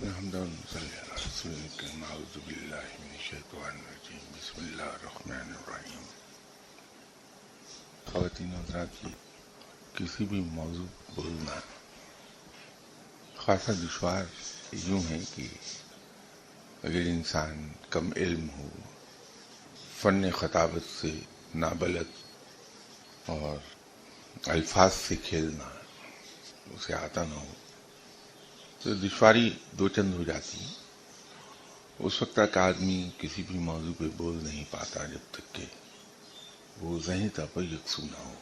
الحمد للہ اعوذ باللہ من الشیطان الرجیم بسم اللہ الرحمن الرحیم. خواتین و حضرات، کسی بھی موضوع بولنا خاصا دشوار یوں ہے کہ اگر انسان کم علم ہو، فن خطابت سے نابلد اور الفاظ سے کھیلنا اسے آتا نہ ہو تو دشواری دو چند ہو جاتی ہے. اس وقت تک آدمی کسی بھی موضوع پہ بول نہیں پاتا جب تک کہ وہ ذہنی طور پر یکسو نہ ہو.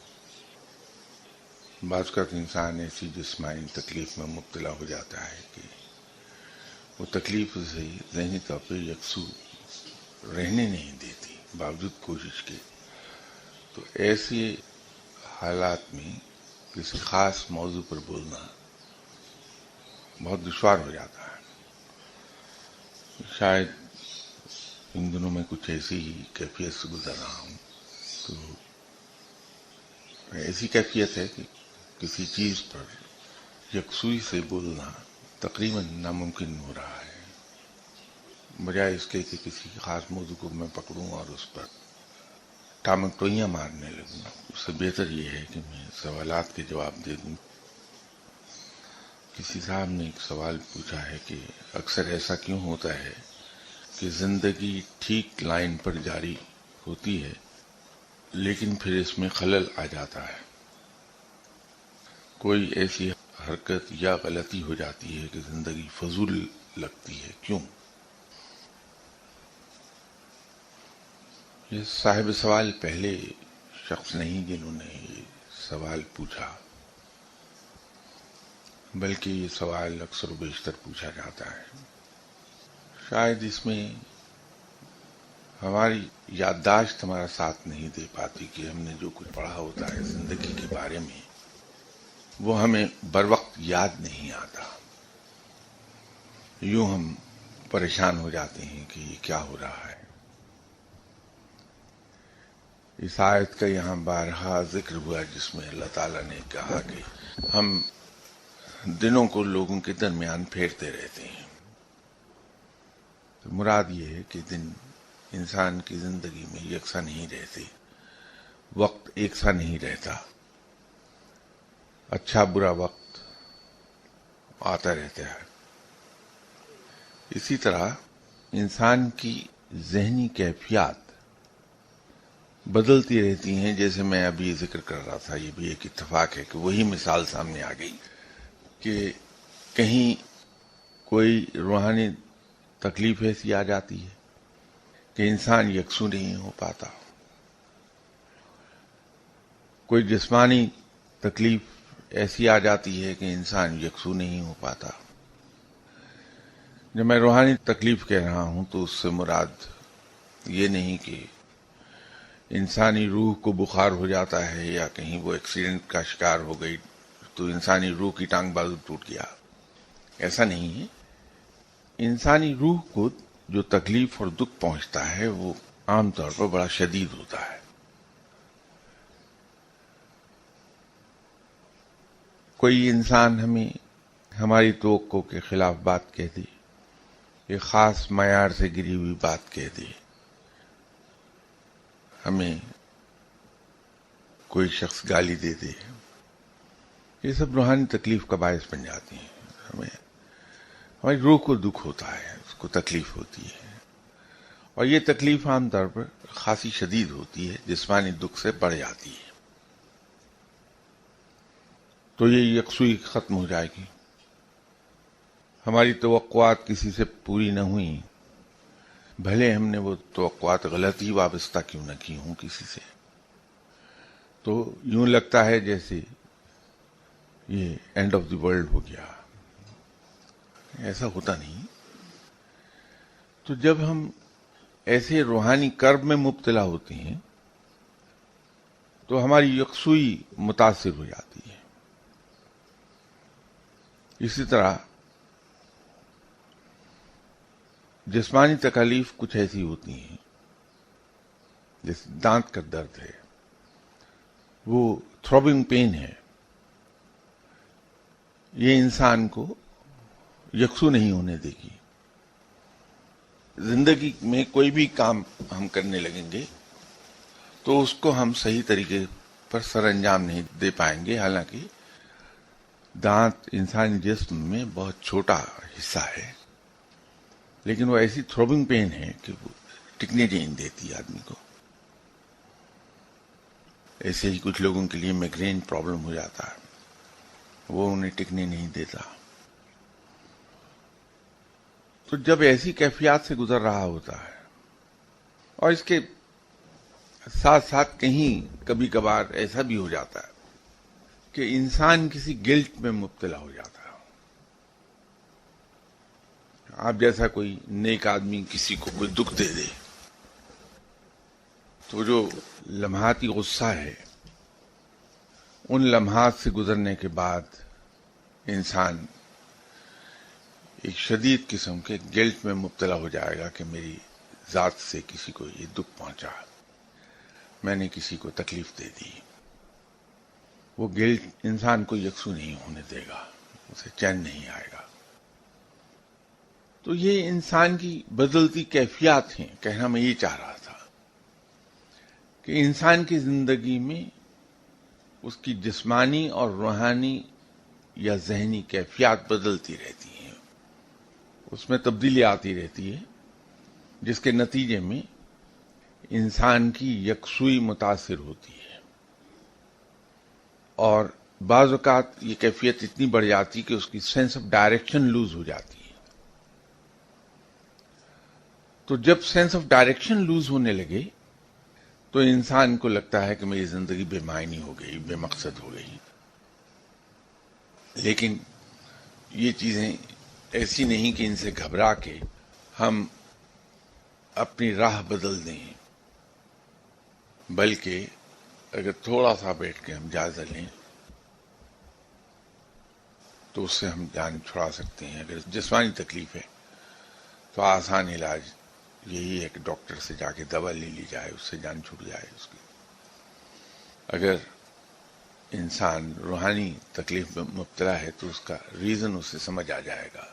بعض اوقات انسان ایسی جسمانی تکلیف میں مبتلا ہو جاتا ہے کہ وہ تکلیف سے ذہنی طور پہ یکسو رہنے نہیں دیتی باوجود کوشش کے. تو ایسے حالات میں کسی خاص موضوع پر بولنا بہت دشوار ہو جاتا ہے. شاید ان دنوں میں کچھ ایسی ہی کیفیت سے گزر رہا ہوں. تو ایسی کیفیت ہے کہ کسی چیز پر یکسوئی سے بولنا تقریباً ناممکن ہو رہا ہے، بجائے اس کے کہ کسی خاص موضوع کو میں پکڑوں اور اس پر ٹامکٹوئیاں مارنے لگوں. اس سے بہتر یہ ہے کہ میں سوالات کے جواب دے دوں. کسی صاحب نے ایک سوال پوچھا ہے کہ اکثر ایسا کیوں ہوتا ہے کہ زندگی ٹھیک لائن پر جاری ہوتی ہے لیکن پھر اس میں خلل آ جاتا ہے. کوئی ایسی حرکت یا غلطی ہو جاتی ہے کہ زندگی فضول لگتی ہے، کیوں؟ یہ صاحب سوال پہلے شخص نہیں جنہوں نے یہ سوال پوچھا، بلکہ یہ سوال اکثر و بیشتر پوچھا جاتا ہے. شاید اس میں ہماری یادداشت ہمارا ساتھ نہیں دے پاتی کہ ہم نے جو کچھ پڑھا ہوتا ہے زندگی کے بارے میں وہ ہمیں بر وقت یاد نہیں آتا. یوں ہم پریشان ہو جاتے ہیں کہ یہ کیا ہو رہا ہے. اس آیت کا یہاں بارہا ذکر ہوا جس میں اللہ تعالیٰ نے کہا کہ ہم دنوں کو لوگوں کے درمیان پھیرتے رہتے ہیں. تو مراد یہ ہے کہ دن انسان کی زندگی میں یکساں نہیں رہتے، وقت ایک سا نہیں رہتا، اچھا برا وقت آتا رہتا ہے. اسی طرح انسان کی ذہنی کیفیات بدلتی رہتی ہیں. جیسے میں ابھی ذکر کر رہا تھا، یہ بھی ایک اتفاق ہے کہ وہی مثال سامنے آ گئی کہ کہیں کوئی روحانی تکلیف ایسی آ جاتی ہے کہ انسان یکسو نہیں ہو پاتا. کوئی جسمانی تکلیف ایسی آ جاتی ہے کہ انسان یکسو نہیں ہو پاتا. جب میں روحانی تکلیف کہہ رہا ہوں تو اس سے مراد یہ نہیں کہ انسانی روح کو بخار ہو جاتا ہے یا کہیں وہ ایکسیڈنٹ کا شکار ہو گئی تو انسانی روح کی ٹانگ بازو ٹوٹ گیا. ایسا نہیں ہے. انسانی روح کو جو تکلیف اور دکھ پہنچتا ہے وہ عام طور پر بڑا شدید ہوتا ہے. کوئی انسان ہمیں ہماری توقع کے خلاف بات کہہ دے، ایک خاص معیار سے گری ہوئی بات کہہ دے، ہمیں کوئی شخص گالی دے دے، یہ سب روحانی تکلیف کا باعث بن جاتی ہیں. ہماری روح کو دکھ ہوتا ہے، اس کو تکلیف ہوتی ہے، اور یہ تکلیف عام طور پر خاصی شدید ہوتی ہے، جسمانی دکھ سے بڑھ جاتی ہے. تو یہ یکسوئی ختم ہو جائے گی. ہماری توقعات کسی سے پوری نہ ہوئیں، بھلے ہم نے وہ توقعات غلط ہی وابستہ کیوں نہ کی ہوں کسی سے، تو یوں لگتا ہے جیسے یہ اینڈ آف دی ورلڈ ہو گیا. ایسا ہوتا نہیں. تو جب ہم ایسے روحانی کرب میں مبتلا ہوتے ہیں تو ہماری یکسوئی متاثر ہو جاتی ہے. اسی طرح جسمانی تکالیف کچھ ایسی ہوتی ہیں، جیسے دانت کا درد ہے، وہ تھروبنگ پین ہے. یہ انسان کو یکسو نہیں ہونے دے گی. زندگی میں کوئی بھی کام ہم کرنے لگیں گے تو اس کو ہم صحیح طریقے پر سر انجام نہیں دے پائیں گے. حالانکہ دانت انسانی جسم میں بہت چھوٹا حصہ ہے، لیکن وہ ایسی تھروبنگ پین ہے کہ وہ ٹکنے نہیں دیتی آدمی کو. ایسے ہی کچھ لوگوں کے لیے مائگرین پرابلم ہو جاتا ہے، وہ انہیں ٹکنے نہیں دیتا. تو جب ایسی کیفیات سے گزر رہا ہوتا ہے، اور اس کے ساتھ ساتھ کہیں کبھی کبھار ایسا بھی ہو جاتا ہے کہ انسان کسی گلٹ میں مبتلا ہو جاتا ہے. آپ جیسا کوئی نیک آدمی کسی کو کوئی دکھ دے دے تو جو لمحاتی غصہ ہے، ان لمحات سے گزرنے کے بعد انسان ایک شدید قسم کے گلٹ میں مبتلا ہو جائے گا کہ میری ذات سے کسی کو یہ دکھ پہنچا، میں نے کسی کو تکلیف دے دی. وہ گلٹ انسان کو یکسو نہیں ہونے دے گا، اسے چین نہیں آئے گا. تو یہ انسان کی بدلتی کیفیات ہیں. کہنا میں یہ چاہ رہا تھا کہ انسان کی زندگی میں اس کی جسمانی اور روحانی یا ذہنی کیفیات بدلتی رہتی ہیں، اس میں تبدیلی آتی رہتی ہے، جس کے نتیجے میں انسان کی یکسوئی متاثر ہوتی ہے. اور بعض اوقات یہ کیفیت اتنی بڑھ جاتی کہ اس کی سینس آف ڈائریکشن لوز ہو جاتی ہے. تو جب سینس آف ڈائریکشن لوز ہونے لگے تو انسان کو لگتا ہے کہ میری زندگی بے معنی ہو گئی، بے مقصد ہو گئی. لیکن یہ چیزیں ایسی نہیں کہ ان سے گھبرا کے ہم اپنی راہ بدل دیں، بلکہ اگر تھوڑا سا بیٹھ کے ہم جائزہ لیں تو اس سے ہم جان چھڑا سکتے ہیں. اگر جسمانی تکلیف ہے تو آسان علاج یہی ہے کہ ڈاکٹر سے جا کے دوا لے لی جائے، اس سے جان چھوٹ جائے اس کی. اگر انسان روحانی تکلیف میں مبتلا ہے تو اس کا ریزن اسے سمجھ آ جائے گا.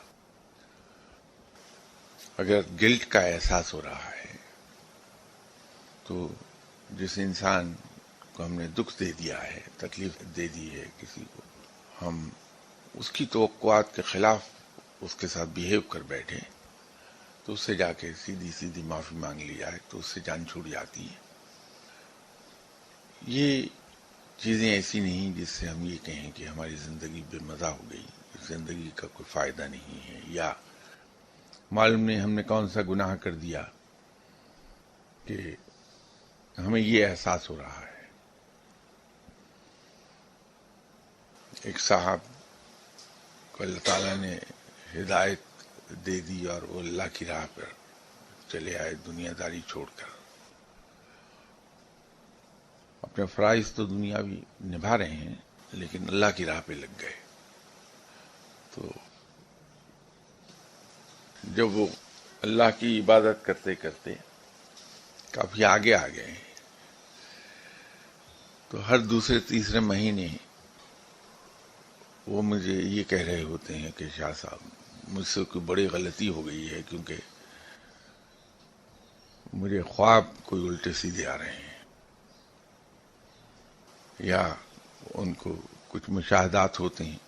اگر گلٹ کا احساس ہو رہا ہے تو جس انسان کو ہم نے دکھ دے دیا ہے، تکلیف دے دی ہے کسی کو، ہم اس کی توقعات کے خلاف اس کے ساتھ بیہیو کر بیٹھے تو اس سے جا کے سیدھی سیدھی معافی مانگ لی جائے تو اس سے جان چھوٹ جاتی ہے. یہ چیزیں ایسی نہیں جس سے ہم یہ کہیں کہ ہماری زندگی بے مزہ ہو گئی، زندگی کا کوئی فائدہ نہیں ہے، یا معلوم نہیں ہم نے کون سا گناہ کر دیا کہ ہمیں یہ احساس ہو رہا ہے. ایک صاحب کو اللہ تعالیٰ نے ہدایت دے دی اور وہ اللہ کی راہ پر چلے آئے دنیا داری چھوڑ کر. اپنے فرائض تو دنیاوی نبھا رہے ہیں لیکن اللہ کی راہ پہ لگ گئے. تو جب وہ اللہ کی عبادت کرتے کرتے کافی آگے آ گئے تو ہر دوسرے تیسرے مہینے وہ مجھے یہ کہہ رہے ہوتے ہیں کہ شاہ صاحب مجھ سے کوئی بڑی غلطی ہو گئی ہے، کیونکہ مجھے خواب کوئی الٹے سیدھے آ رہے ہیں، یا ان کو کچھ مشاہدات ہوتے ہیں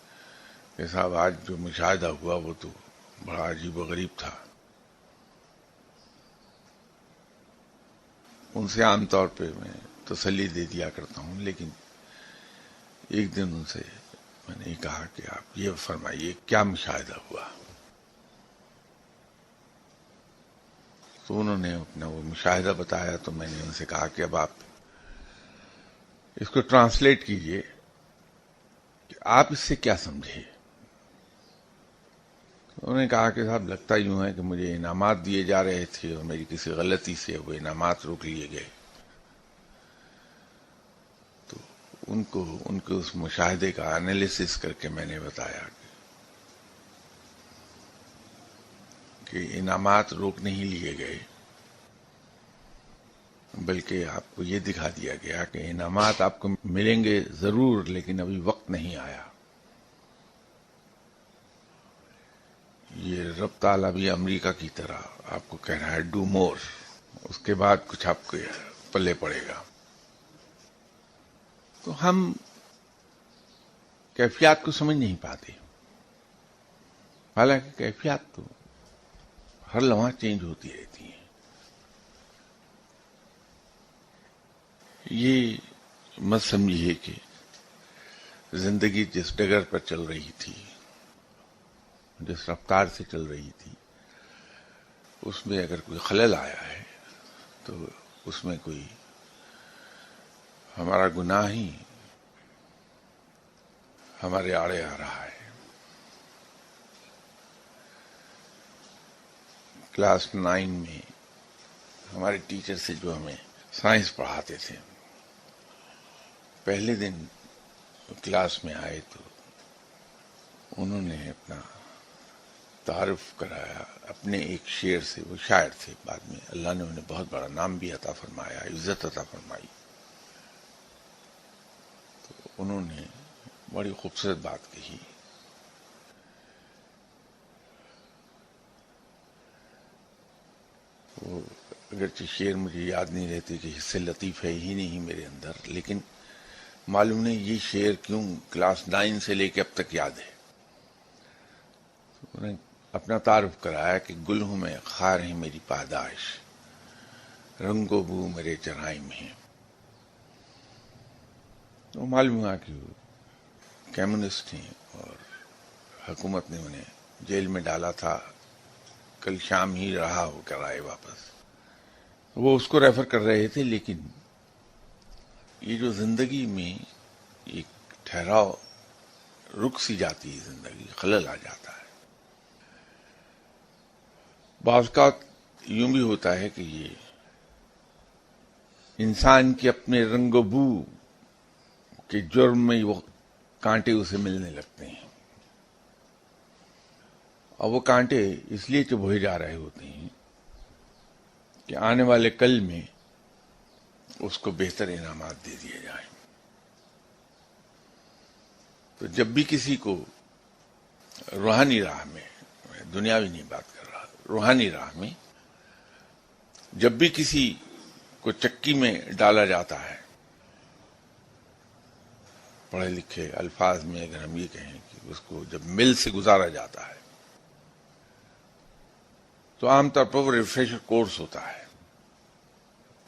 کہ صاحب آج جو مشاہدہ ہوا وہ تو بڑا عجیب و غریب تھا. ان سے عام طور پہ میں تسلی دے دیا کرتا ہوں، لیکن ایک دن ان سے میں نے کہا کہ آپ یہ فرمائیے کیا مشاہدہ ہوا. تو انہوں نے اپنا وہ مشاہدہ بتایا تو میں نے ان سے کہا کہ اب آپ اس کو ٹرانسلیٹ کیجئے کہ آپ اس سے کیا سمجھے. انہوں نے کہا کہ صاحب لگتا یوں ہے کہ مجھے انعامات دیے جا رہے تھے اور میری کسی غلطی سے وہ انعامات روک لیے گئے. تو ان کو اس مشاہدے کا انالیسس کر کے میں نے بتایا کہ انعامات روک نہیں لیے گئے، بلکہ آپ کو یہ دکھا دیا گیا کہ انعامات آپ کو ملیں گے ضرور، لیکن ابھی وقت نہیں آیا. رب تعالیٰ بھی امریکہ کی طرح آپ کو کہہ رہا ہے ڈو مور، اس کے بعد کچھ آپ کو پلے پڑے گا. تو ہم کیفیات کو سمجھ نہیں پاتے، حالانکہ کیفیات تو ہر لمحہ چینج ہوتی رہتی ہیں. یہ مت سمجھیے کہ زندگی جس ڈگر پر چل رہی تھی، جس رفتار سے چل رہی تھی، اس میں اگر کوئی خلل آیا ہے تو اس میں کوئی ہمارا گناہ ہی ہمارے آڑے آ رہا ہے. کلاس 9 میں ہمارے ٹیچر سے جو ہمیں سائنس پڑھاتے تھے، پہلے دن کلاس میں آئے تو انہوں نے اپنا تعارف کرایا اپنے ایک شعر سے. وہ شاعر تھے، بعد میں اللہ نے انہیں بہت بڑا نام بھی عطا فرمایا، عزت عطا فرمائی. تو انہوں نے بڑی خوبصورت بات کہی. وہ اگرچہ شعر مجھے یاد نہیں رہتے کہ حصے لطیف ہے ہی نہیں میرے اندر، لیکن معلوم نہیں یہ شعر کیوں کلاس 9 سے لے کے اب تک یاد ہے. انہیں اپنا تعارف کرایا کہ گل ہوں میں، خار ہے میری پاداش، رنگ و بو میرے جرائم ہیں. تو معلوم ہوا کہ وہ کمیونسٹ ہیں اور حکومت نے انہیں جیل میں ڈالا تھا. کل شام ہی رہا ہو کر آئے واپس. وہ اس کو ریفر کر رہے تھے. لیکن یہ جو زندگی میں ایک ٹھہراؤ، رک سی جاتی ہے زندگی، خلل آ جاتا ہے. بعض کا یوں بھی ہوتا ہے کہ یہ انسان کے اپنے رنگ و بو کے جرم میں وہ کانٹے اسے ملنے لگتے ہیں، اور وہ کانٹے اس لیے چبھوئے جا رہے ہوتے ہیں کہ آنے والے کل میں اس کو بہتر انعامات دے دیے جائیں. تو جب بھی کسی کو روحانی راہ میں، دنیاوی نہیں بات کر رہا، روحانی راہ میں جب بھی کسی کو چکی میں ڈالا جاتا ہے، پڑھے لکھے الفاظ میں اگر ہم یہ کہیں کہ اس کو جب مل سے گزارا جاتا ہے، تو عام طور پر وہ ریفریشر کورس ہوتا ہے.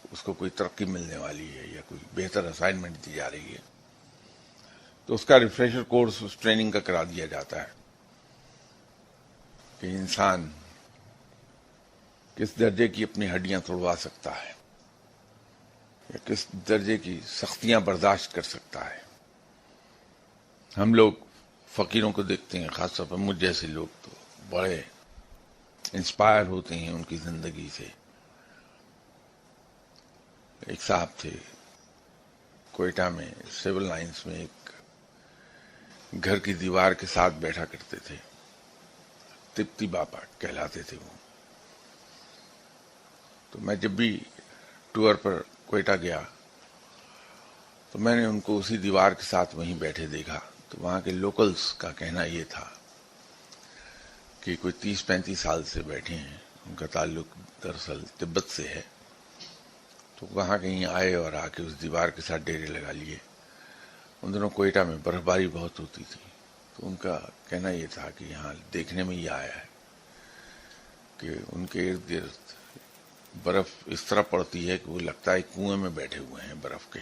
اس کو کوئی ترقی ملنے والی ہے یا کوئی بہتر اسائنمنٹ دی جا رہی ہے، تو اس کا ریفریشر کورس اس ٹریننگ کا کرا دیا جاتا ہے کہ انسان کس درجے کی اپنی ہڈیاں توڑوا سکتا ہے یا کس درجے کی سختیاں برداشت کر سکتا ہے. ہم لوگ فقیروں کو دیکھتے ہیں، خاص طور پر مجھ جیسے لوگ تو بڑے انسپائر ہوتے ہیں ان کی زندگی سے. ایک صاحب تھے کوئٹہ میں سول لائنز میں، ایک گھر کی دیوار کے ساتھ بیٹھا کرتے تھے، تپتی باپا کہلاتے تھے وہ. تو میں جب بھی ٹور پر کوئٹہ گیا تو میں نے ان کو اسی دیوار کے ساتھ وہیں بیٹھے دیکھا. تو وہاں کے لوکلز کا کہنا یہ تھا کہ کوئی 30-35 سال سے بیٹھے ہیں، ان کا تعلق دراصل تبت سے ہے. تو وہاں کہیں آئے اور آ کے اس دیوار کے ساتھ ڈیرے لگا لیے. ان دنوں کوئٹہ میں برف باری بہت ہوتی تھی. تو ان کا کہنا یہ تھا کہ یہاں دیکھنے میں یہ آیا ہے کہ ان کے ارد گرد برف اس طرح پڑتی ہے کہ وہ لگتا ہے کنویں میں بیٹھے ہوئے ہیں برف کے.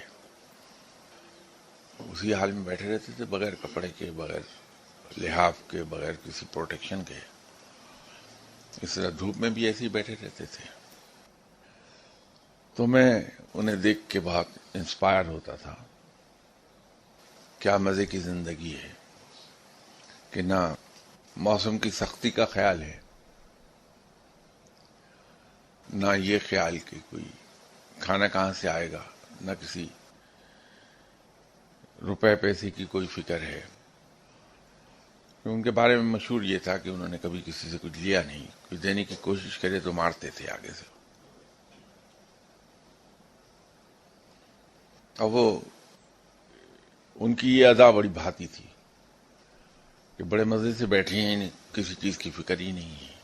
اسی حال میں بیٹھے رہتے تھے، بغیر کپڑے کے، بغیر لحاف کے، بغیر کسی پروٹیکشن کے. اس طرح دھوپ میں بھی ایسے ہی بیٹھے رہتے تھے. تو میں انہیں دیکھ کے بہت انسپائر ہوتا تھا. کیا مزے کی زندگی ہے کہ نہ موسم کی سختی کا خیال ہے، نہ یہ خیال کہ کوئی کھانا کہاں سے آئے گا، نہ کسی روپے پیسے کی کوئی فکر ہے. ان کے بارے میں مشہور یہ تھا کہ انہوں نے کبھی کسی سے کچھ لیا نہیں، کچھ دینے کی کوشش کرے تو مارتے تھے آگے سے. اور وہ ان کی یہ ادا بڑی بھاتی تھی کہ بڑے مزے سے بیٹھے ہیں، کسی چیز کی فکر ہی نہیں ہے.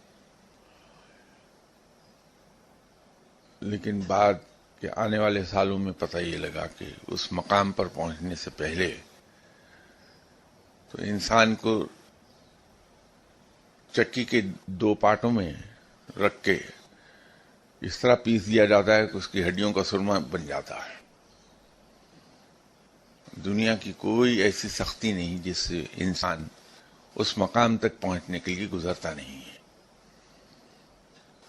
لیکن بعد کے آنے والے سالوں میں پتہ یہ لگا کہ اس مقام پر پہنچنے سے پہلے تو انسان کو چکی کے 2 پارٹوں میں رکھ کے اس طرح پیس دیا جاتا ہے کہ اس کی ہڈیوں کا سرما بن جاتا ہے. دنیا کی کوئی ایسی سختی نہیں جس سے انسان اس مقام تک پہنچنے کے لیے گزرتا نہیں ہے.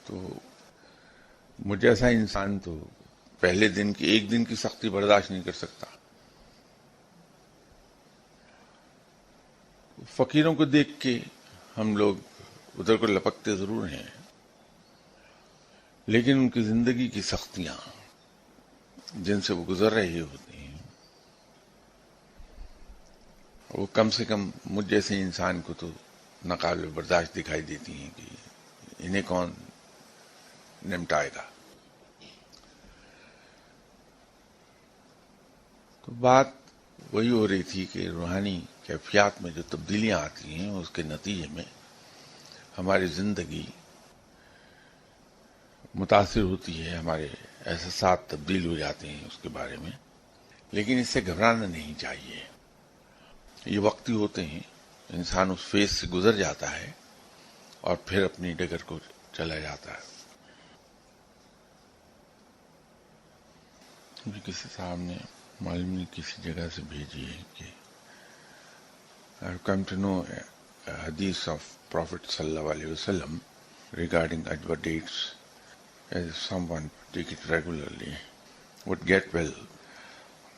تو مجھ جیسا انسان تو پہلے دن کی 1 دن کی سختی برداشت نہیں کر سکتا. فقیروں کو دیکھ کے ہم لوگ ادھر کو لپکتے ضرور ہیں، لیکن ان کی زندگی کی سختیاں جن سے وہ گزر رہے ہوتے ہیں وہ کم سے کم مجھ جیسے انسان کو تو ناقابل برداشت دکھائی دیتی ہیں کہ انہیں کون نمٹائے گا. تو بات وہی ہو رہی تھی کہ روحانی کیفیات میں جو تبدیلیاں آتی ہیں اس کے نتیجے میں ہماری زندگی متاثر ہوتی ہے، ہمارے احساسات تبدیل ہو جاتے ہیں اس کے بارے میں. لیکن اس سے گھبرانا نہیں چاہیے، یہ وقتی ہوتے ہیں. انسان اس فیز سے گزر جاتا ہے اور پھر اپنی ڈگر کو چلا جاتا ہے. مجھے کسی صاحب نے معلوم نہیں کسی جگہ سے بھیجی ہے کہ I've come to know a hadith of Prophet sallallahu alaihi wasallam regarding Ajwa dates, as if someone take it regularly would get well.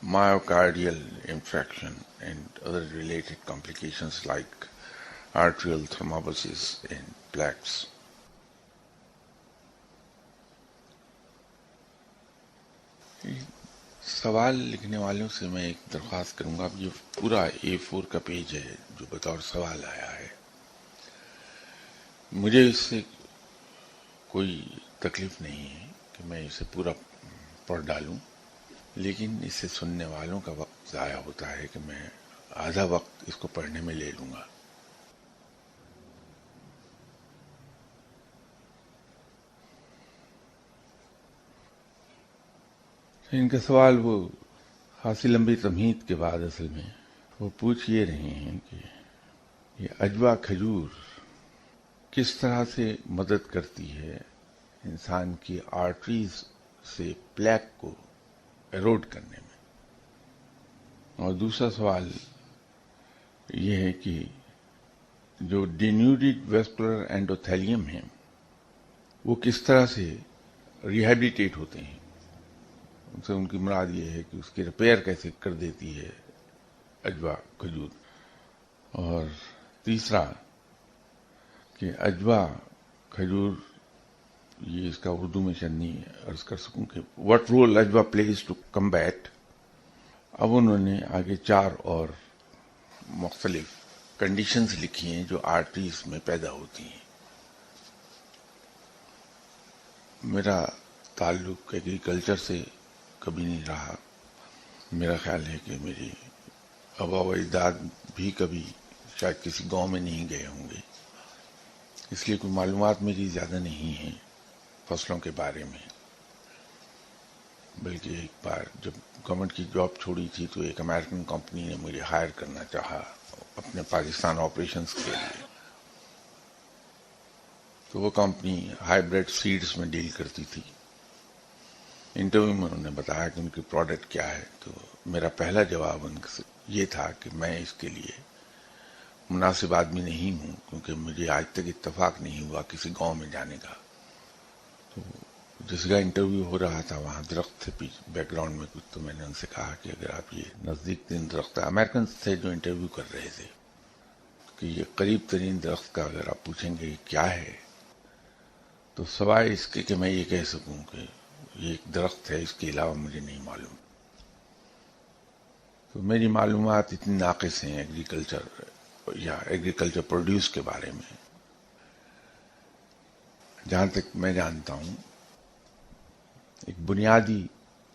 Myocardial infarction and other related complications like arterial thrombosis and plaques. سوال لکھنے والوں سے میں ایک درخواست کروں گا. اب یہ پورا A4 کا پیج ہے جو بطور سوال آیا ہے. مجھے اس سے کوئی تکلیف نہیں ہے کہ میں اسے پورا پڑھ ڈالوں، لیکن اس سے سننے والوں کا وقت ضائع ہوتا ہے کہ میں آدھا وقت اس کو پڑھنے میں لے لوں گا. ان کا سوال وہ خاصی لمبی تمہید کے بعد اصل میں وہ پوچھ یہ رہے ہیں کہ یہ اجوا کھجور کس طرح سے مدد کرتی ہے انسان کی آرٹریز سے پلیک کو ایروڈ کرنے میں. اور دوسرا سوال یہ ہے کہ جو ڈینیوڈڈ ویسکولر اینڈوتھیلیم ہیں وہ کس طرح سے ریہیبلیٹیٹ ہوتے ہیں. ان سے ان کی مراد یہ ہے کہ اس کی ریپیئر کیسے کر دیتی ہے اجوا کھجور. اور تیسرا کہ اجوا کھجور، یہ اس کا اردو میں شاید نہیں عرض کر سکوں کہ واٹ رول اجوا پلیز ٹو کمبیٹ. اب انہوں نے آگے 4 اور مختلف کنڈیشنز لکھی ہیں جو آرٹریز میں پیدا ہوتی ہیں. میرا تعلق ایگریکلچر سے کبھی نہیں رہا. میرا خیال ہے کہ میری آبا و اجداد بھی کبھی شاید کسی گاؤں میں نہیں گئے ہوں گے، اس لیے کوئی معلومات میری زیادہ نہیں ہیں فصلوں کے بارے میں. بلکہ ایک بار جب گورنمنٹ کی جاب چھوڑی تھی تو ایک امریکن کمپنی نے مجھے ہائر کرنا چاہا اپنے پاکستان آپریشنز کے لیے. تو وہ کمپنی ہائیبریڈ سیڈز میں ڈیل کرتی تھی. انٹرویو میں انہوں نے بتایا کہ ان کی پروڈکٹ کیا ہے، تو میرا پہلا جواب ان سے یہ تھا کہ میں اس کے لیے مناسب آدمی نہیں ہوں، کیونکہ مجھے آج تک اتفاق نہیں ہوا کسی گاؤں میں جانے کا. تو جس جگہ انٹرویو ہو رہا تھا وہاں درخت تھے بیک گراؤنڈ میں کچھ، تو میں نے ان سے کہا کہ اگر آپ یہ نزدیک ترین درخت، امریکنز تھے جو انٹرویو کر رہے تھے، کہ یہ قریب ترین درخت کا اگر آپ پوچھیں گے کیا ہے، تو سوائے اس کے کہ میں یہ کہہ سکوں کہ یہ ایک درخت ہے، اس کے علاوہ مجھے نہیں معلوم. تو میری معلومات اتنی ناقص ہیں ایگریکلچر یا ایگریکلچر پروڈیوس کے بارے میں. جہاں تک میں جانتا ہوں ایک بنیادی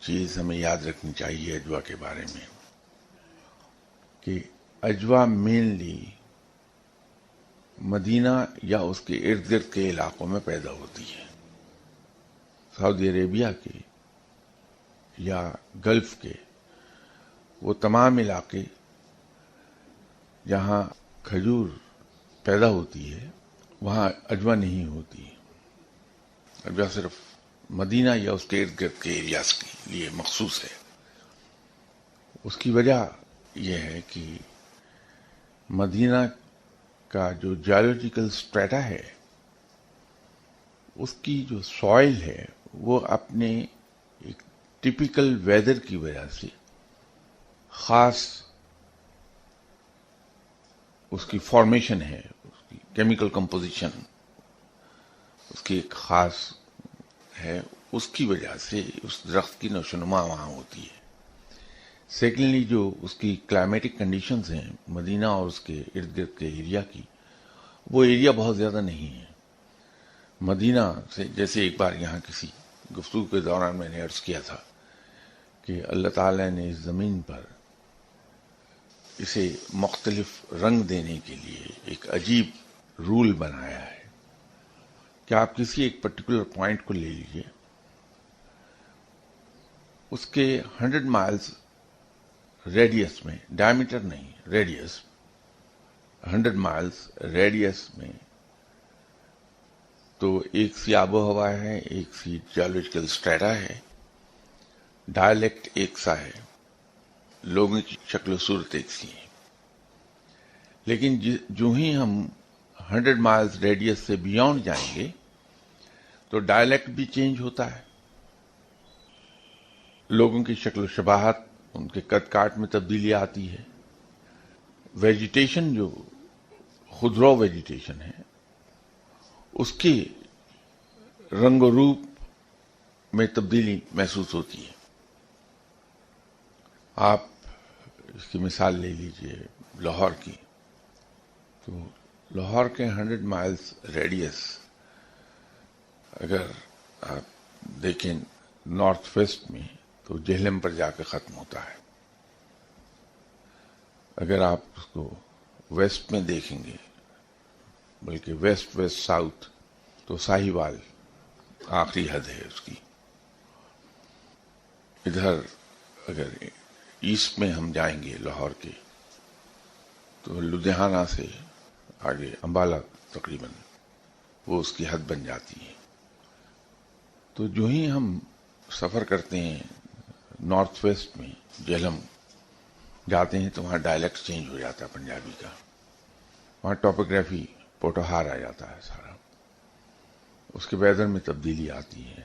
چیز ہمیں یاد رکھنی چاہیے اجوا کے بارے میں کہ اجوا مینلی مدینہ یا اس کے ارد گرد کے علاقوں میں پیدا ہوتی ہے. سعودی عربیہ کے یا گلف کے وہ تمام علاقے جہاں کھجور پیدا ہوتی ہے وہاں اجوا نہیں ہوتی. اجوا صرف مدینہ یا اس کے ارد گرد کے ایریاز کے لیے مخصوص ہے. اس کی وجہ یہ ہے کہ مدینہ کا جو جیولوجیکل اسٹریٹا ہے اس کی جو سوائل ہے وہ اپنے ایک ٹپیکل ویدر کی وجہ سے خاص اس کی فارمیشن ہے، اس کی کیمیکل کمپوزیشن اس کی ایک خاص ہے، اس کی وجہ سے اس درخت کی نشوونما وہاں ہوتی ہے. سیکنڈلی جو اس کی کلائمیٹک کنڈیشنز ہیں مدینہ اور اس کے ارد گرد کے ایریا کی، وہ ایریا بہت زیادہ نہیں ہے. مدینہ سے جیسے ایک بار یہاں کسی گفتگو کے دوران میں نے عرض کیا تھا کہ اللہ تعالی نے اس زمین پر اسے مختلف رنگ دینے کے لیے ایک عجیب رول بنایا ہے کہ آپ کسی ایک پرٹیکولر پوائنٹ کو لے لیجئے، اس کے 100 مائلز ریڈیس میں، ڈائمیٹر نہیں ریڈیس، 100 مائلز ریڈیس میں تو ایک سی آب و ہوا ہے، ایک سی جیولوجیکل اسٹریٹا ہے، ڈائلیکٹ ایک سا ہے، لوگوں کی شکل و صورت ایک سی ہے. لیکن جو ہی ہم 100 مائلز ریڈیس سے بیونڈ جائیں گے تو ڈائلیکٹ بھی چینج ہوتا ہے، لوگوں کی شکل و شباہت، ان کے قد کاٹ میں تبدیلی آتی ہے، ویجیٹیشن جو خضرو ویجیٹیشن ہے اس کی رنگ و روپ میں تبدیلی محسوس ہوتی ہے. آپ اس کی مثال لے لیجئے لاہور کی، تو لاہور کے 100 مائلز ریڈیس اگر آپ دیکھیں نارتھ ویسٹ میں تو جہلم پر جا کے ختم ہوتا ہے. اگر آپ اس کو ویسٹ میں دیکھیں گے، بلکہ ویسٹ ساؤتھ، تو ساہیوال آخری حد ہے اس کی. ادھر اگر ایسٹ میں ہم جائیں گے لاہور کے تو لدھیانہ سے آگے امبالہ تقریباً وہ اس کی حد بن جاتی ہے. تو جو ہی ہم سفر کرتے ہیں نارتھ ویسٹ میں، جہلم جاتے ہیں تو وہاں ڈائلیکٹ چینج ہو جاتا ہے پنجابی کا، وہاں ٹوپوگرافی پوٹوہار آ جاتا ہے سارا، اس کے ویدر میں تبدیلی آتی ہے،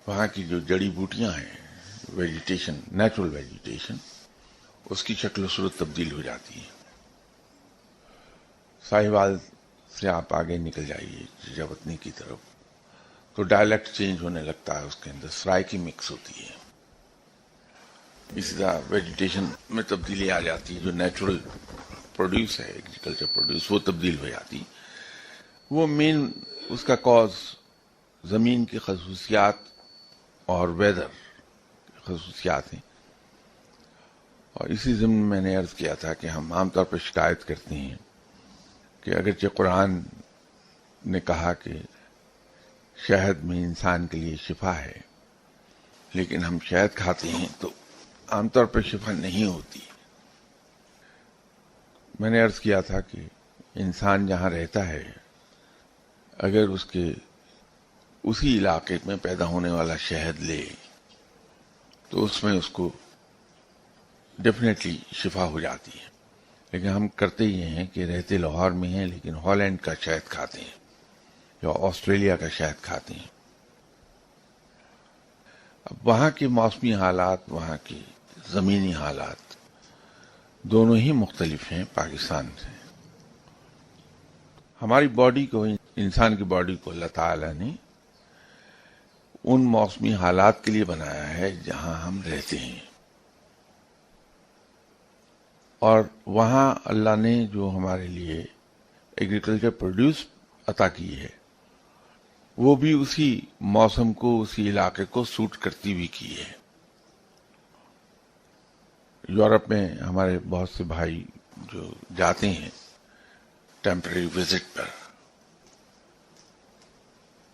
وہاں کی جو جڑی بوٹیاں ہیں، ویجیٹیشن، نیچرل ویجیٹیشن، اس کی شکل و صورت تبدیل ہو جاتی ہے. ساہیوال سے آپ آگے نکل جائیے جاوتنی کی طرف تو ڈائلیکٹ چینج ہونے لگتا ہے، اس کے اندر سرائکی مکس ہوتی ہے. اسی طرح ویجیٹیشن میں تبدیلی آ جاتی ہے، جو نیچرل پروڈیوس ہے، ایگریکلچر پروڈیوس، وہ تبدیل ہو جاتی. وہ مین اس کا کاز زمین کی خصوصیات اور ویدر خصوصیات ہیں. اور اسی ضمن میں نے عرض کیا تھا کہ ہم عام طور پر شکایت کرتے ہیں کہ اگرچہ قرآن نے کہا کہ شہد میں انسان کے لیے شفا ہے، لیکن ہم شہد کھاتے ہیں تو عام طور پر شفا نہیں ہوتی. میں نے عرض کیا تھا کہ انسان جہاں رہتا ہے اگر اس کے اسی علاقے میں پیدا ہونے والا شہد لے تو اس میں اس کو ڈیفینیٹلی شفا ہو جاتی ہے. لیکن ہم کرتے یہ ہیں کہ رہتے لاہور میں ہیں لیکن ہالینڈ کا شہد کھاتے ہیں یا آسٹریلیا کا شہد کھاتے ہیں. اب وہاں کے موسمی حالات، وہاں کے زمینی حالات دونوں ہی مختلف ہیں پاکستان سے. ہماری باڈی کو، انسان کی باڈی کو اللہ تعالی نے ان موسمی حالات کے لیے بنایا ہے جہاں ہم رہتے ہیں، اور وہاں اللہ نے جو ہمارے لیے ایگریکلچر پروڈیوس عطا کی ہے وہ بھی اسی موسم کو، اسی علاقے کو سوٹ کرتی ہوئی کی ہے. یورپ میں ہمارے بہت سے بھائی جو جاتے ہیں ٹیمپرری وزٹ پر،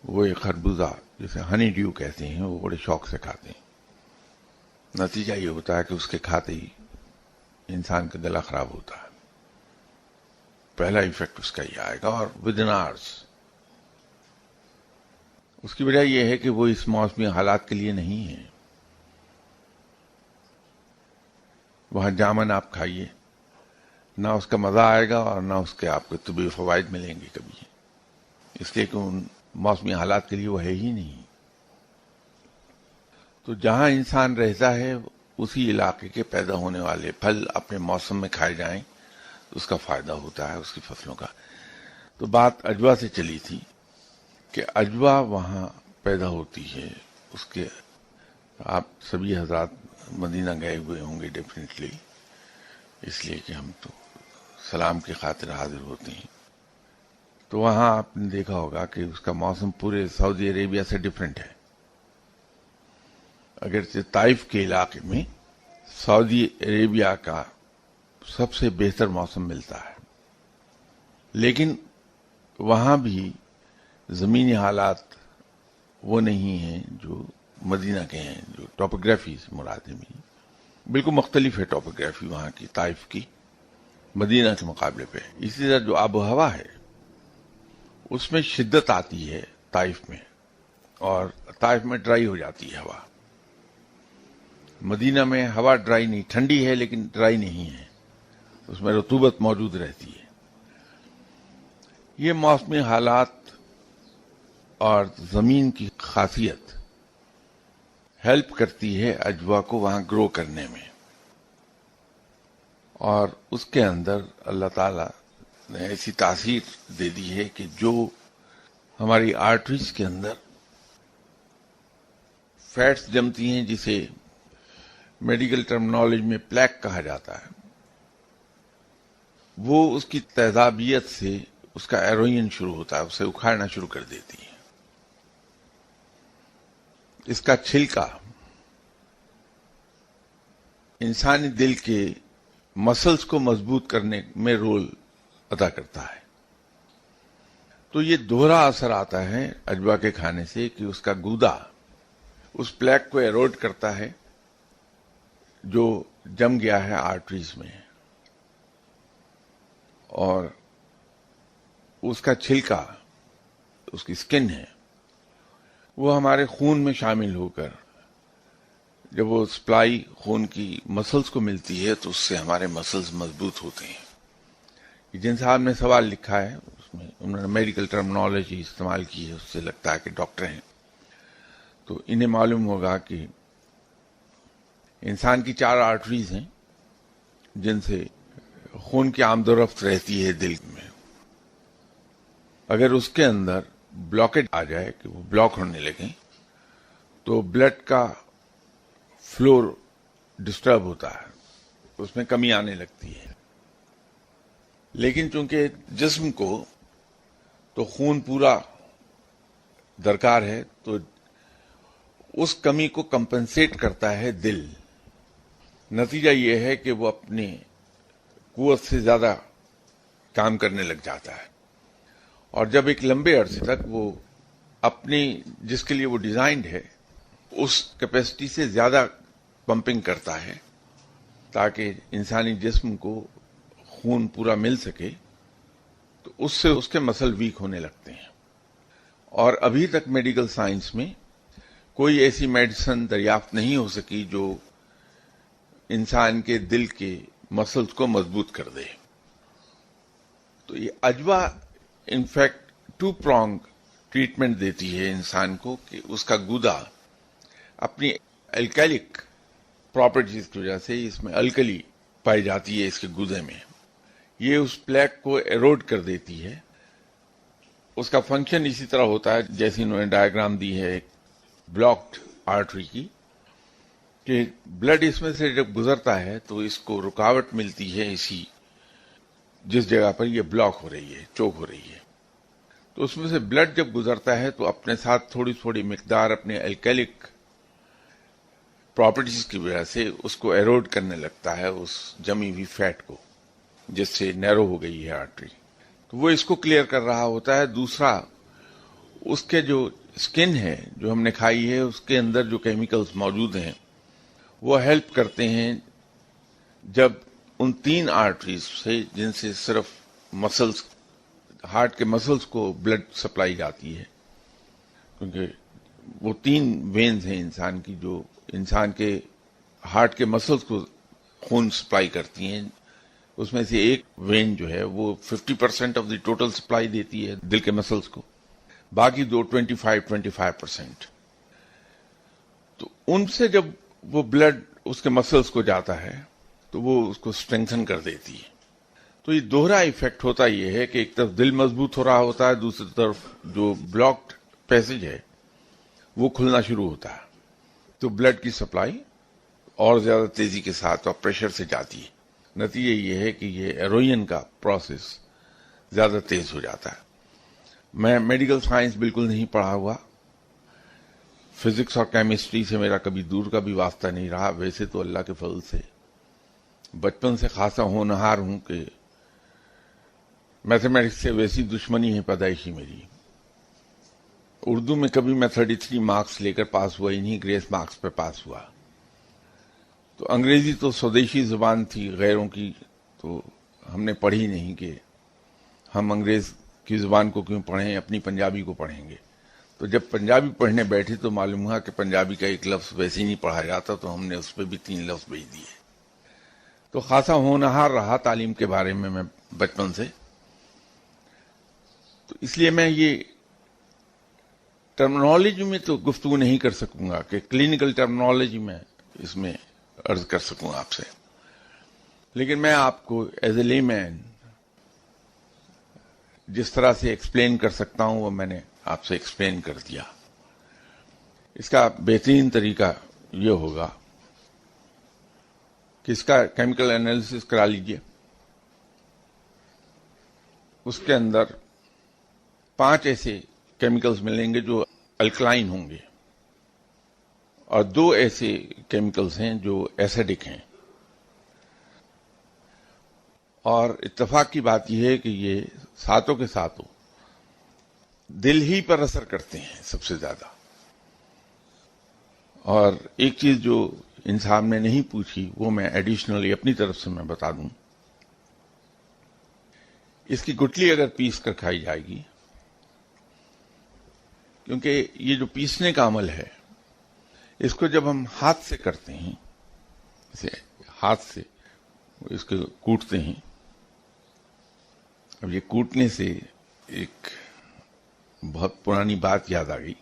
وہ ایک خربوزہ جسے ہنی ڈیو کہتے ہیں وہ بڑے شوق سے کھاتے ہیں. نتیجہ یہ ہوتا ہے کہ اس کے کھاتے ہی انسان کا گلا خراب ہوتا ہے. پہلا ایفیکٹ اس کا یہ آئے گا اور ود ان آورس. اس کی وجہ یہ ہے کہ وہ اس موسمی حالات کے لیے نہیں ہے. وہاں جامن آپ کھائیے، نہ اس کا مزہ آئے گا اور نہ اس کے آپ کو طبی فوائد ملیں گے کبھی، اس لیے کہ ان موسمی حالات کے لیے وہ ہے ہی نہیں. تو جہاں انسان رہتا ہے اسی علاقے کے پیدا ہونے والے پھل اپنے موسم میں کھائے جائیں تو اس کا فائدہ ہوتا ہے اس کی فصلوں کا. تو بات اجوا سے چلی تھی کہ اجوا وہاں پیدا ہوتی ہے. اس کے آپ سبھی حضرات مدینہ گئے ہوئے ہوں گے ڈیفینیٹلی، اس لیے کہ ہم تو سلام کی خاطر حاضر ہوتے ہیں. تو وہاں آپ نے دیکھا ہوگا کہ اس کا موسم پورے سعودی عربیہ سے ڈفرینٹ ہے. اگرچہ طائف کے علاقے میں سعودی عربیہ کا سب سے بہتر موسم ملتا ہے، لیکن وہاں بھی زمینی حالات وہ نہیں ہیں جو مدینہ کے ہیں. جو ٹوپوگرافی سے مراد ہے بالکل مختلف ہے ٹوپوگرافی وہاں کی طائف کی مدینہ کے مقابلے پہ. اسی طرح جو آب و ہوا ہے اس میں شدت آتی ہے طائف میں، اور طائف میں ڈرائی ہو جاتی ہے ہوا. مدینہ میں ہوا ڈرائی نہیں، ٹھنڈی ہے لیکن ڈرائی نہیں ہے، اس میں رطوبت موجود رہتی ہے. یہ موسمی حالات اور زمین کی خاصیت ہیلپ کرتی ہے اجوا کو وہاں گرو کرنے میں. اور اس کے اندر اللہ تعالی نے ایسی تاثیر دے دی ہے کہ جو ہماری آرٹریز کے اندر فیٹس جمتی ہیں، جسے میڈیکل ٹرمنالوجی میں پلیک کہا جاتا ہے، وہ اس کی تیزابیت سے اس کا ایروین شروع ہوتا ہے، اسے اکھاڑنا شروع کر دیتی ہے. اس کا چھلکا انسانی دل کے مسلز کو مضبوط کرنے میں رول ادا کرتا ہے. تو یہ دوہرا اثر آتا ہے اجوا کے کھانے سے کہ اس کا گودا اس پلیک کو ایروڈ کرتا ہے جو جم گیا ہے آرٹریز میں، اور اس کا چھلکا اس کی سکن ہے وہ ہمارے خون میں شامل ہو کر جب وہ سپلائی خون کی مسلز کو ملتی ہے تو اس سے ہمارے مسلز مضبوط ہوتے ہیں. جن صاحب نے سوال لکھا ہے اس میں انہوں نے میڈیکل ٹرمنالوجی استعمال کی ہے، اس سے لگتا ہے کہ ڈاکٹر ہیں. تو انہیں معلوم ہوگا کہ انسان کی 4 آرٹریز ہیں جن سے خون کی آمد و رفت رہتی ہے دل میں. اگر اس کے اندر بلاکیج آ جائے کہ وہ بلاک ہونے لگیں تو بلڈ کا فلو ڈسٹرب ہوتا ہے، اس میں کمی آنے لگتی ہے. لیکن چونکہ جسم کو تو خون پورا درکار ہے، تو اس کمی کو کمپنسیٹ کرتا ہے دل. نتیجہ یہ ہے کہ وہ اپنی قوت سے زیادہ کام کرنے لگ جاتا ہے، اور جب ایک لمبے عرصے تک وہ اپنی جس کے لیے وہ ڈیزائنڈ ہے اس کیپیسٹی سے زیادہ پمپنگ کرتا ہے تاکہ انسانی جسم کو خون پورا مل سکے، تو اس سے اس کے مسل ویک ہونے لگتے ہیں. اور ابھی تک میڈیکل سائنس میں کوئی ایسی میڈیسن دریافت نہیں ہو سکی جو انسان کے دل کے مسلز کو مضبوط کر دے. تو یہ اجوا انفیکٹ 2 پرونگ ٹریٹمنٹ دیتی ہے انسان کو کہ اس کا گودا اپنی الکیلک پراپرٹیز کی وجہ سے، اس میں الکلی پائی جاتی ہے اس کے گودے میں، یہ اس پلیک کو ایروڈ کر دیتی ہے. اس کا فنکشن اسی طرح ہوتا ہے جیسے انہوں نے ڈائیگرام دی ہے ایک بلاکڈ آرٹری کی، کہ بلڈ اس میں سے جب گزرتا ہے تو اس کو رکاوٹ ملتی ہے اسی جس جگہ پر یہ بلاک ہو رہی ہے، چوک ہو رہی ہے. تو اس میں سے بلڈ جب گزرتا ہے تو اپنے ساتھ تھوڑی تھوڑی مقدار اپنے الکیلک پراپرٹیز کی وجہ سے اس کو ایروڈ کرنے لگتا ہے اس جمی ہوئی فیٹ کو جس سے نیرو ہو گئی ہے آرٹری. تو وہ اس کو کلیئر کر رہا ہوتا ہے. دوسرا اس کے جو اسکن ہے جو ہم نے کھائی ہے اس کے اندر جو کیمیکلز موجود ہیں وہ ہیلپ کرتے ہیں جب ان 3 آرٹریز سے جن سے صرف مسلز ہارٹ کے مسلز کو بلڈ سپلائی جاتی ہے، کیونکہ وہ 3 وینز ہیں انسان کی جو انسان کے ہارٹ کے مسلز کو خون سپلائی کرتی ہیں. اس میں سے ایک وین جو ہے وہ 50% آف دی ٹوٹل سپلائی دیتی ہے دل کے مسلز کو، باقی 25%. تو ان سے جب وہ بلڈ اس کے مسلز کو جاتا ہے تو وہ اس کو اسٹرینگتھن کر دیتی ہے. تو یہ دوہرا ایفیکٹ ہوتا یہ ہے کہ ایک طرف دل مضبوط ہو رہا ہوتا ہے، دوسری طرف جو بلاکڈ پیسج ہے وہ کھلنا شروع ہوتا ہے، تو بلڈ کی سپلائی اور زیادہ تیزی کے ساتھ اور پریشر سے جاتی ہے. نتیجہ یہ ہے کہ یہ ایروین کا پروسیس زیادہ تیز ہو جاتا ہے. میں میڈیکل سائنس بالکل نہیں پڑھا ہوا، فزکس اور کیمسٹری سے میرا کبھی دور کا بھی واسطہ نہیں رہا. ویسے تو اللہ کے فضل سے بچپن سے خاصا ہونہار ہوں کہ میتھمیٹکس سے ویسی دشمنی ہے پیدائشی میری. اردو میں کبھی میں 33 مارکس لے کر پاس ہوا ہی نہیں، گریس مارکس پہ پاس ہوا. تو انگریزی تو سودیشی زبان تھی غیروں کی، تو ہم نے پڑھی نہیں کہ ہم انگریز کی زبان کو کیوں پڑھیں، اپنی پنجابی کو پڑھیں گے. تو جب پنجابی پڑھنے بیٹھے تو معلوم ہوا کہ پنجابی کا ایک لفظ ویسے ہی نہیں پڑھا جاتا، تو ہم نے اس پہ بھی 3 لفظ بھیج دیے. تو خاصا ہونہار رہا تعلیم کے بارے میں بچپن سے. تو اس لیے میں یہ ٹرمنالوجی میں تو گفتگو نہیں کر سکوں گا کہ کلینکل ٹرمنالوجی میں اس میں عرض کر سکوں آپ سے، لیکن میں آپ کو ایز اے لے مین جس طرح سے ایکسپلین کر سکتا ہوں وہ میں نے آپ سے ایکسپلین کر دیا. اس کا بہترین طریقہ یہ ہوگا کہ اس کا کیمیکل انالیسس کرا لیجئے. اس کے اندر 5 ایسے کیمیکلز ملیں گے جو الکلائن ہوں گے، اور 2 ایسے کیمیکلز ہیں جو ایسیڈک ہیں. اور اتفاق کی بات یہ ہے کہ یہ ساتوں کے ساتوں دل ہی پر اثر کرتے ہیں سب سے زیادہ. اور ایک چیز جو انسان نے نہیں پوچھی وہ میں ایڈیشنلی اپنی طرف سے میں بتا دوں. اس کی گٹلی اگر پیس کر کھائی جائے گی، کیونکہ یہ جو پیسنے کا عمل ہے اس کو جب ہم ہاتھ سے کرتے ہیں، اسے ہاتھ سے اس کو کوٹتے ہیں. اب یہ کوٹنے سے ایک بہت پرانی بات یاد آ گئی.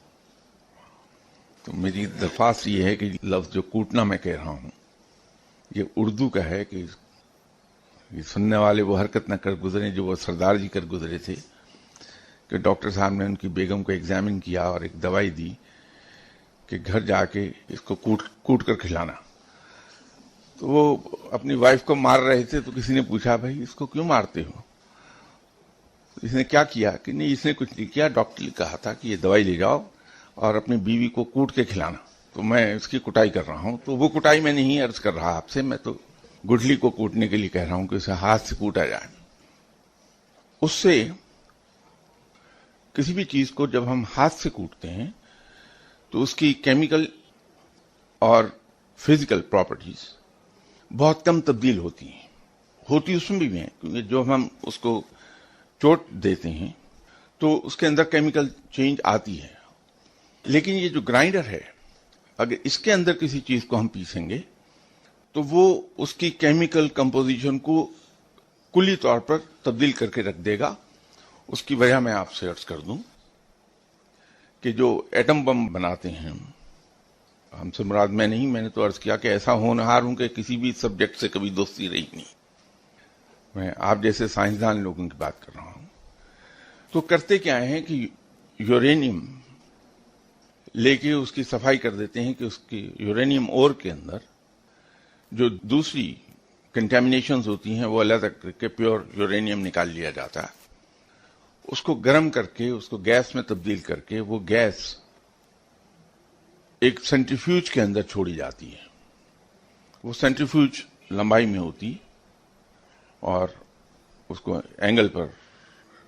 تو میری درخواست یہ ہے کہ لفظ جو کوٹنا میں کہہ رہا ہوں یہ اردو کا ہے، کہ یہ سننے والے وہ حرکت نہ کر گزرے جو وہ سردار جی کر گزرے تھے کہ ڈاکٹر صاحب نے ان کی بیگم کو ایگزامن کیا اور ایک دوائی دی کہ گھر جا کے اس کو کوٹ کر کھلانا. تو وہ اپنی وائف کو مار رہے تھے تو کسی نے پوچھا بھائی اس کو کیوں مارتے ہو؟ اس نے کیا کیا کہ نہیں اس نے کچھ نہیں کیا، ڈاکٹر نے کہا تھا کہ یہ دوائی لے جاؤ اور اپنی بیوی کو کوٹ کے کھلانا، تو میں اس کی کٹائی کر رہا ہوں. تو وہ کٹائی میں نہیں عرض کر رہا آپ سے، میں تو گٹھلی کو کوٹنے کے لیے کہہ رہا ہوں کہ اسے ہاتھ سے کوٹا جائے. اس سے کسی بھی چیز کو جب ہم ہاتھ سے کوٹتے ہیں تو اس کی کیمیکل اور فزیکل پراپرٹیز بہت کم تبدیل ہوتی ہیں. ہوتی اس میں بھی ہیں، کیونکہ جو ہم اس کو چوٹ دیتے ہیں تو اس کے اندر کیمیکل چینج آتی ہے. لیکن یہ جو گرائنڈر ہے اگر اس کے اندر کسی چیز کو ہم پیسیں گے تو وہ اس کی کیمیکل کمپوزیشن کو کلی طور پر تبدیل کر کے رکھ دے گا. اس کی وجہ میں آپ سے عرض کر دوں کہ جو ایٹم بم بناتے ہیں ہم سے مراد میں نہیں، میں نے تو عرض کیا کہ ایسا ہونہار ہوں کہ کسی بھی سبجیکٹ سے کبھی دوستی رہی نہیں. میں آپ جیسے سائنسدان لوگوں کی بات کر رہا ہوں. تو کرتے کیا ہیں کہ یورینیم لے کے اس کی صفائی کر دیتے ہیں کہ اس کی یورینیم اور کے اندر جو دوسری کنٹامینیشنز ہوتی ہیں وہ علیحدہ کر کے پیور یورینیم نکال لیا جاتا ہے. اس کو گرم کر کے اس کو گیس میں تبدیل کر کے وہ گیس ایک سینٹریفیوج کے اندر چھوڑی جاتی ہے. وہ سینٹریفیوج لمبائی میں ہوتی اور اس کو اینگل پر